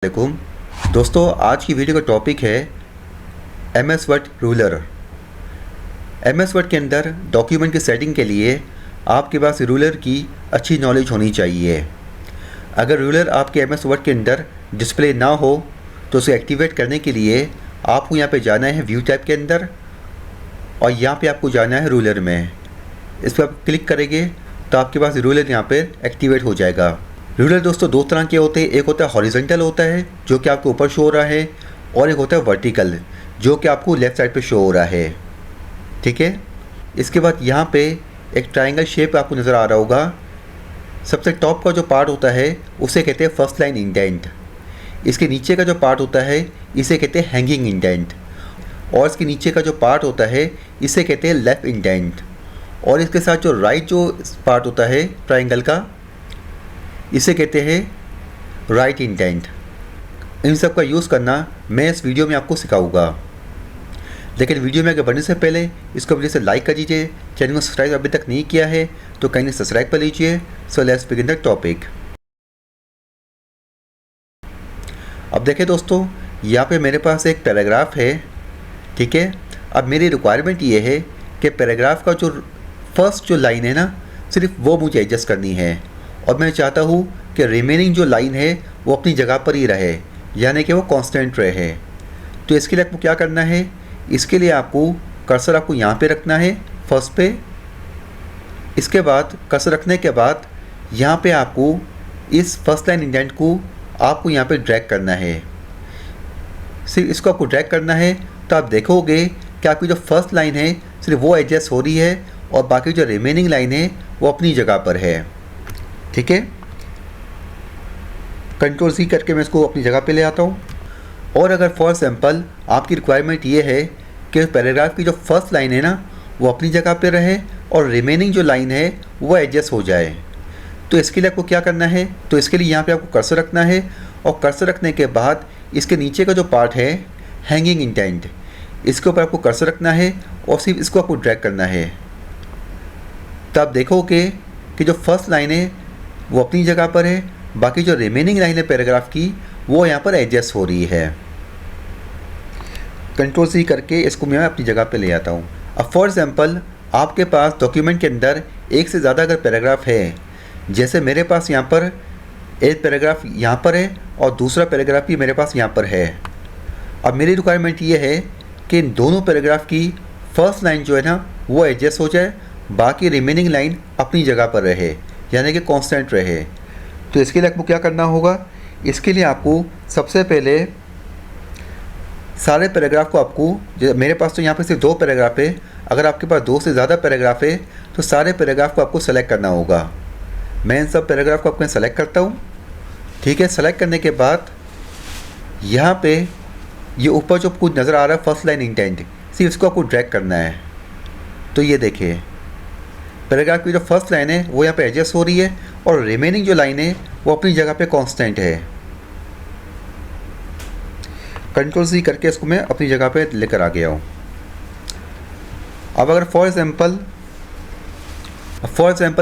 वालेकुम दोस्तों, आज की वीडियो का टॉपिक है MS word ruler. MS word के अंदर डॉक्यूमेंट की सेटिंग के लिए आपके पास रूलर की अच्छी नॉलेज होनी चाहिए। अगर रूलर आपके MS वर्ड के अंदर डिस्प्ले ना हो तो उसे एक्टिवेट करने के लिए आपको यहाँ पे जाना है व्यू टैब के अंदर और यहाँ पे आपको जाना है रूलर में। इस पर आप क्लिक करेंगे तो आपके पास रूलर यहाँ पे एक्टिवेट हो जाएगा। रूलर दोस्तों दो तरह के होते हैं, एक होता है हॉरिजॉन्टल होता है जो कि आपको ऊपर शो हो रहा है, और एक होता है वर्टिकल जो कि आपको लेफ़्ट साइड पे शो हो रहा है। ठीक है, इसके बाद यहाँ पे एक ट्रायंगल शेप आपको नज़र आ रहा होगा। सबसे टॉप का जो पार्ट होता है उसे कहते हैं फर्स्ट लाइन इंडेंट। इसके नीचे का जो पार्ट होता है इसे कहते हैं हैंगिंग इंडेंट, और इसके नीचे का जो पार्ट होता है इसे कहते हैं लेफ़्ट इंडेंट, और इसके साथ जो राइट जो पार्ट होता है ट्रायंगल का इसे कहते हैं राइट इंडेंट। इन सब का यूज़ करना मैं इस वीडियो में आपको सिखाऊंगा। लेकिन वीडियो में आगे बढ़ने से पहले इसको वीडियो से लाइक कर दीजिए। चैनल को सब्सक्राइब अभी तक नहीं किया है तो कहीं सब्सक्राइब कर लीजिए। So let's begin the topic. अब देखें दोस्तों, यहाँ पे मेरे पास एक पैराग्राफ है। ठीक है, अब मेरी रिक्वायरमेंट ये है कि पैराग्राफ का जो फर्स्ट जो लाइन है ना, सिर्फ वो मुझे एडजस्ट करनी है, और मैं चाहता हूँ कि रिमेनिंग जो लाइन है वो अपनी जगह पर ही रहे, यानी कि वो कांस्टेंट रहे। तो इसके लिए आपको क्या करना है, इसके लिए आपको कर्सर आपको यहाँ पे रखना है फर्स्ट पे। इसके बाद कर्सर रखने के बाद यहाँ पे आपको इस फर्स्ट लाइन इंडेंट को आपको यहाँ पे ड्रैग करना है। सिर्फ इसको आपको ड्रैग करना है तो आप देखोगे कि आपकी जो फर्स्ट लाइन है सिर्फ वो एडजस्ट हो रही है और बाकी जो रिमेनिंग लाइन है वो अपनी जगह पर है। ठीक है, कंट्रोल C करके मैं इसको अपनी जगह पे ले आता हूँ। और अगर फॉर एग्जांपल आपकी रिक्वायरमेंट ये है कि पैराग्राफ की जो फर्स्ट लाइन है ना वो अपनी जगह पे रहे और रिमेनिंग जो लाइन है वो एडजस्ट हो जाए, तो इसके लिए आपको क्या करना है, तो इसके लिए यहाँ पे आपको कर्सर रखना है, और कर्सर रखने के बाद इसके नीचे का जो पार्ट है हैंगिंग इंडेंट, इसके ऊपर आपको कर्सर रखना है और सिर्फ इसको आपको ड्रैग करना है। तो आप देखोगे कि जो फर्स्ट लाइन है वो अपनी जगह पर है, बाकी जो रिमेनिंग लाइन है पैराग्राफ की वो यहाँ पर एडजस्ट हो रही है। कंट्रोल C करके इसको मैं अपनी जगह पे ले आता हूँ। अब फॉर एग्जांपल आपके पास डॉक्यूमेंट के अंदर एक से ज़्यादा अगर पैराग्राफ है, जैसे मेरे पास यहाँ पर एक पैराग्राफ यहाँ पर है और दूसरा पैराग्राफ भी मेरे पास यहाँ पर है। अब मेरी रिक्वायरमेंट ये है कि इन दोनों पैराग्राफ की फर्स्ट लाइन जो है ना वो एडजस्ट हो जाए, बाकी रिमेनिंग लाइन अपनी जगह पर रहे, यानी कि कांस्टेंट रहे। तो इसके लिए आपको क्या करना होगा, इसके लिए आपको सबसे पहले सारे पैराग्राफ को आपको, मेरे पास तो यहाँ पे सिर्फ 2 पैराग्राफ है, अगर आपके पास 2 से ज़्यादा पैराग्राफ है तो सारे पैराग्राफ को आपको सेलेक्ट करना होगा। मैं इन सब पैराग्राफ को अपने सेलेक्ट करता हूँ। ठीक है, सेलेक्ट करने के बाद यहाँ पे ये ऊपर जो कुछ नज़र आ रहा है फर्स्ट लाइन इंडेंट, सिर्फ इसको आपको ड्रैग करना है। तो ये देखिए पैराग्राफ की जो फर्स्ट लाइन है वो यहाँ पे एडजस्ट हो रही है और रिमेनिंग जो लाइन है वो अपनी जगह पे कांस्टेंट है। कंट्रोल C करके इसको मैं अपनी जगह पे लेकर आ गया हूँ। अब अगर फॉर एग्जांपल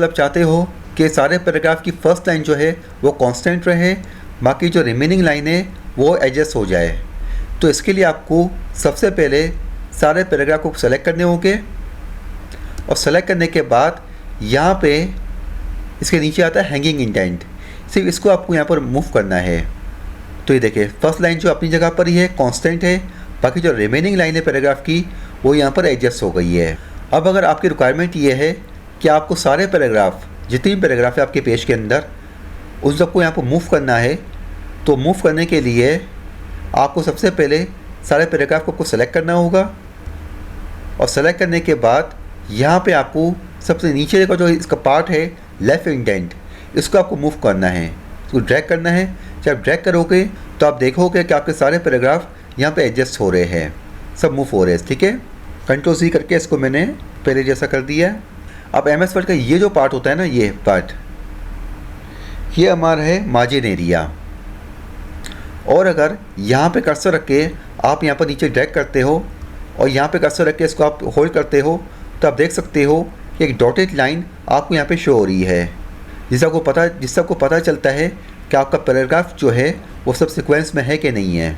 आप चाहते हो कि सारे पैराग्राफ की फर्स्ट लाइन जो है वो कांस्टेंट रहे, बाकी जो रिमेनिंग लाइन है वो एडजस्ट हो जाए, तो इसके लिए आपको सबसे पहले सारे पैराग्राफ को सेलेक्ट करने होंगे, और सेलेक्ट करने के बाद यहाँ पे इसके नीचे आता है हैंगिंग इंडेंट, सिर्फ इसको आपको यहाँ पर मूव करना है। तो ये देखिए फर्स्ट लाइन जो अपनी जगह पर ही है कांस्टेंट है, बाकी जो रिमेनिंग लाइन है पैराग्राफ की वो यहाँ पर एडजस्ट हो गई है। अब अगर आपकी रिक्वायरमेंट ये है कि आपको सारे पैराग्राफ, जितनी भी पैराग्राफ है आपके पेज के अंदर, उन सबको यहाँ पर मूव करना है, तो मूव करने के लिए आपको सबसे पहले सारे पैराग्राफ को आपको सेलेक्ट करना होगा, और सेलेक्ट करने के बाद यहाँ पे आपको सबसे नीचे का जो इसका पार्ट है लेफ़्ट इंडेंट, इसको आपको मूव करना है, इसको ड्रैग करना है। जब ड्रैग करोगे तो आप देखोगे कि आपके सारे पैराग्राफ यहाँ पे एडजस्ट हो रहे हैं, सब मूव हो रहे हैं। ठीक है, कंट्रोल C करके इसको मैंने पहले जैसा कर दिया। अब MS वर्ड का ये जो पार्ट होता है ना, ये पार्ट, ये हमारा है मार्जिन एरिया, और अगर यहाँ पे कर्सर रख के आप यहाँ पर नीचे ड्रैग करते हो और यहाँ पे कर्सर रख के इसको आप होल्ड करते हो तो आप देख सकते हो कि एक डॉटेड लाइन आपको यहाँ पे शो हो रही है, जिससे आपको पता चलता है कि आपका पैराग्राफ जो है वो सब सीक्वेंस में है कि नहीं है।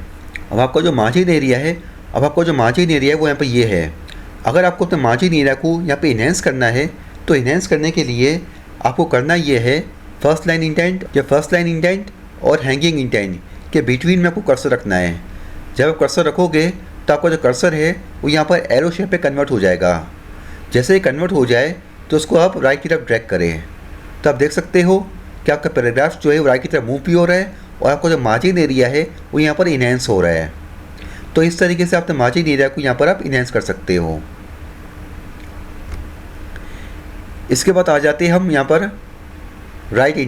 अब आपका जो मार्जिन एरिया है वो यहाँ पर ये है। अगर आपको अपने मार्जिन एरिया को यहाँ पे इन्हेंस करना है तो इन्हेंस करने के लिए आपको करना ये है, फर्स्ट लाइन इंडेंट और हैंगिंग इंडेंट के बिटवीन में आपको कर्सर रखना है। जब आप कर्सर रखोगे तो आपका जो कर्सर है वो यहाँ पर एरो शेप पे कन्वर्ट हो जाएगा। जैसे ही कन्वर्ट हो जाए तो उसको आप राइट की तरफ ड्रैग करें, तो आप देख सकते हो कि आपका पैराग्राफ जो है वो राइट की तरफ मूव भी हो रहा है और आपका जो मार्जिन एरिया है वो यहाँ पर इन्हेंस हो रहा है। तो इस तरीके से अपने मार्जिन एरिया को यहाँ पर आप इन्हेंस कर सकते हो। इसके बाद आ जाते हैं हम यहाँ पर राइट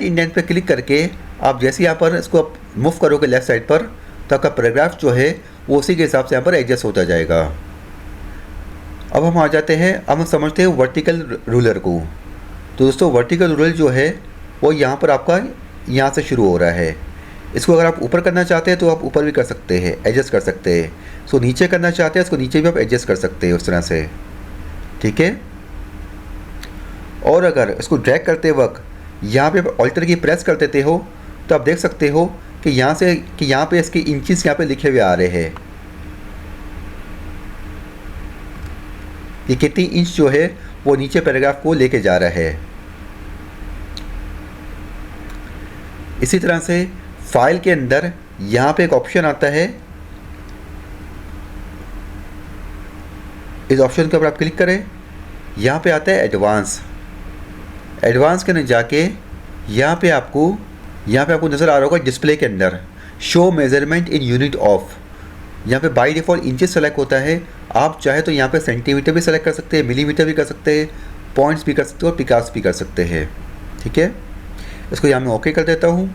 इंडेंट पे क्लिक करके आप जैसे यहाँ पर इसको आप मूव करोगे लेफ़्ट साइड पर तो आपका पैराग्राफ जो है वो उसी के हिसाब से यहाँ पर एडजस्ट होता जाएगा। अब हम आ जाते हैं, अब हम समझते हैं वर्टिकल रूलर को। तो दोस्तों वर्टिकल रूलर जो है वो यहाँ पर आपका यहाँ से शुरू हो रहा है। इसको अगर आप ऊपर करना चाहते हैं तो आप ऊपर भी कर सकते हैं, एडजस्ट कर सकते हैं। इसको नीचे करना चाहते हैं इसको नीचे भी आप एडजस्ट कर सकते हैं उस तरह से, ठीक है। और अगर इसको ड्रैग करते वक्त यहाँ पे ऑल्टर की प्रेस कर देते हो तो आप देख सकते हो कि यहाँ पे इसके इंचेस यहाँ पे लिखे हुए आ रहे हैं कि कितनी इंच जो है वो नीचे पैराग्राफ को लेके जा रहा है। इसी तरह से फाइल के अंदर यहाँ पे एक ऑप्शन आता है, इस ऑप्शन के ऊपर आप क्लिक करें। यहाँ पे आता है एडवांस के अंदर जाके यहाँ पे आपको नज़र आ रहा होगा डिस्प्ले के अंदर show measurement in unit of. यहाँ पे बाय डिफ़ॉल्ट इंचेस सेलेक्ट होता है। आप चाहे तो यहाँ पे सेंटीमीटर भी सेलेक्ट कर सकते हैं, मिलीमीटर भी कर सकते हैं, पॉइंट्स भी कर सकते हो और पिकास भी कर सकते हैं, ठीक है। इसको यहाँ मैं ओके कर देता हूँ।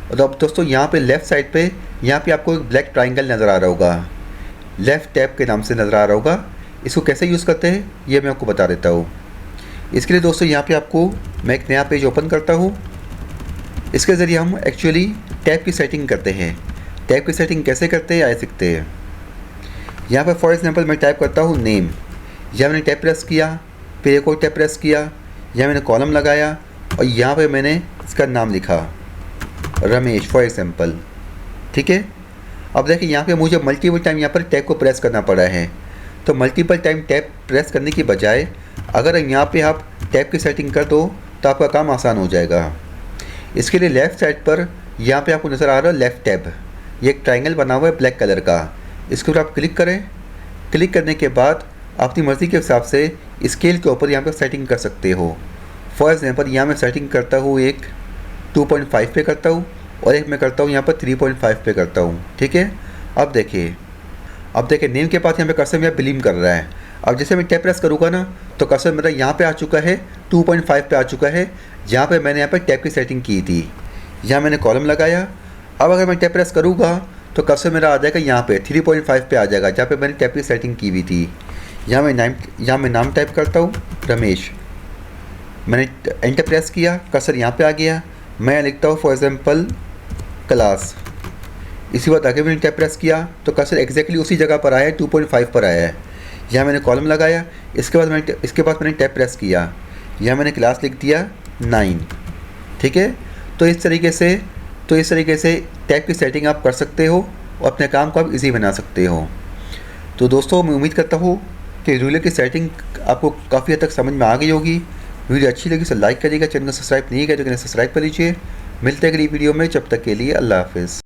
और अब दोस्तों यहाँ पे लेफ़्ट साइड पे यहाँ पे आपको एक ब्लैक ट्राइंगल नज़र आ रहा होगा, लेफ़्ट टैब के नाम से नज़र आ रहा होगा। इसको कैसे यूज़ करते हैं ये मैं आपको बता देता हूँ। इसके लिए दोस्तों यहाँ पे आपको मैं एक नया पेज ओपन करता हूँ। इसके ज़रिए हम एक्चुअली टैब की सेटिंग करते हैं। टैब की सेटिंग कैसे करते हैं आए सीखते हैं। यहाँ पर फॉर एग्जांपल मैं टाइप करता हूँ नेम, यहाँ मैंने टैब प्रेस किया, फिर एक और टैब प्रेस किया, यहाँ मैंने कॉलम लगाया और यहाँ पे मैंने इसका नाम लिखा रमेश फॉर एग्जांपल, ठीक है। अब देखिए यहाँ पे मुझे मल्टीपल टाइम यहाँ पर टैब को प्रेस करना पड़ा है। तो मल्टीपल टाइम टैब प्रेस करने की बजाय अगर यहाँ पे आप टैब की सेटिंग कर दो तो आपका काम आसान हो जाएगा। इसके लिए लेफ़्ट साइड पर यहाँ पे आपको नज़र आ रहा है लेफ़्ट टैब, ये एक ट्रायंगल बना हुआ है ब्लैक कलर का। इसके ऊपर आप क्लिक करें। क्लिक करने के बाद अपनी मर्ज़ी के हिसाब से स्केल के ऊपर यहाँ पर सेटिंग कर सकते हो। फॉर एग्जांपल यहाँ मैं सेटिंग करता हूँ, एक 2.5 पे करता हूँ और एक मैं करता हूँ यहाँ पर 3.5 पे करता हूँ, ठीक है। अब देखिए नेम के पास यहाँ पे कर्सर मेरा बिलीम कर रहा है। अब जैसे मैं टैब प्रेस करूँगा ना तो कर्सर मेरा यहाँ पे आ चुका है, 2.5 पे आ चुका है, जहाँ पे मैंने यहाँ पर टैब की सेटिंग की थी। यहाँ मैंने कॉलम लगाया। अब अगर मैं टैब प्रेस करूँगा तो कर्सर मेरा आ जाएगा यहाँ पे 3.5 पे आ जाएगा, जहाँ पे मैंने टैब की सेटिंग की हुई थी। यहाँ मैं नाम टाइप करता हूँ रमेश, मैंने एंटर प्रेस किया, कर्सर यहाँ पे आ गया। मैं लिखता हूँ फॉर एग्जांपल क्लास। इसी बात आगे मैंने टैब प्रेस किया तो कर्सर एग्जैक्टली उसी जगह पर आया है, 2.5 पर आया है। यहाँ मैंने कॉलम लगाया। इसके बाद मैंने टैब प्रेस किया, यहाँ मैंने क्लास लिख दिया 9, ठीक है। तो इस तरीके से टैब की सेटिंग आप कर सकते हो और अपने काम को आप इजी बना सकते हो। तो दोस्तों मैं उम्मीद करता हूँ कि रूलर की सेटिंग आपको काफ़ी हद तक समझ में आ गई होगी। वीडियो अच्छी लगी तो लाइक करिएगा, चैनल को सब्सक्राइब नहीं किया तो सब्सक्राइब कर लीजिए। मिलते हैं अगली वीडियो में, जब तक के लिए अल्लाह हाफ़िज़।